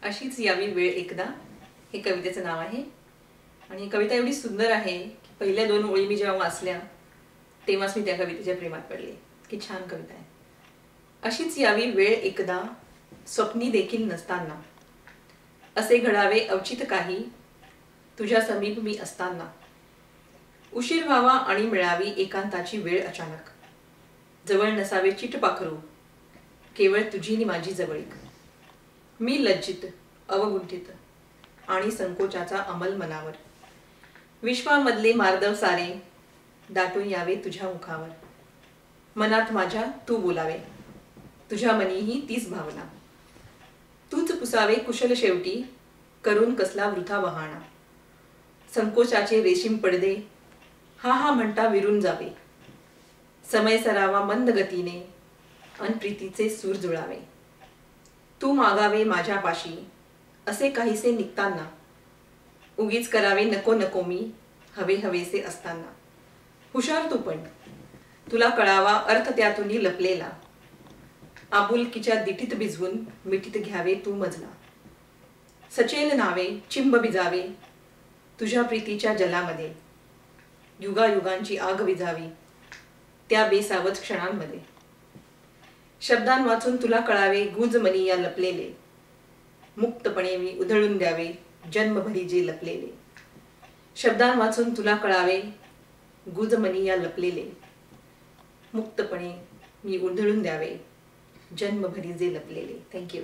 अशीच यावी वेळ एकदा हे कवितेचं नाव आहे आणि ही कविता एवढी सुंदर आहे की पहिल्या 2 ओळी मी जेव्हा वाचल्या तेव्हाच मी त्या कवितेच्या प्रेमात पडले. की छान कविता आहे. अशीच यावी वेळ एकदा स्वप्नी देखील नसताना, असे घडावे अवचित काही तुझ्या समीप मी असताना. उशीर व्हावा आणि मिळावी एकांताची वेळ अचानक, जवळ नसावे चिटपाखरू केवळ तुझी नि माझी जवळीक. मी लज्जित अवगुंठित आणि संकोचाचा अंमल मनावर, विश्वामधले मार्दव सारे दाटून यावे तुझ्या मुखावर. मनात माझ्या तू बोलावे, तुझ्या मनीही तीच भावना. तूच पुसावे कुशल शेवटी करून कसला वृथा बहाणा. संकोचाचे रेशीम पडदे हा हा म्हणता विरून जावे. समय सरावा मंद गतीने अन प्रीतीचे सूर जुळावे. तू मागावे माझ्या पाशी असे काहीसे निघताना, उगीच करावे नको नको मी हवे हवेसे असताना. हुशार तू पण तुला कळावा अर्थ त्यातून लपलेला, आपुलकीच्या दिठीत भिजवून मिठीत घ्यावे तू मजला. सचेल नावे चिंब भिजावे तुझ्या प्रीतीच्या जलामध्ये, युगायुगांची आग विझावी त्या बेसावध क्षणांमध्ये. शब्दां वाचून तुला कळावे गुंज मनी या लपलेले, मुक्तपणे मी उधळून द्यावे जन्मभरी जे लपलेले. शब्दां वाचून तुला कळावे गुंज मनी या लपलेले, मुक्तपणे मी उधळून द्यावे जन्मभरी जे लपलेले. थँक्यू.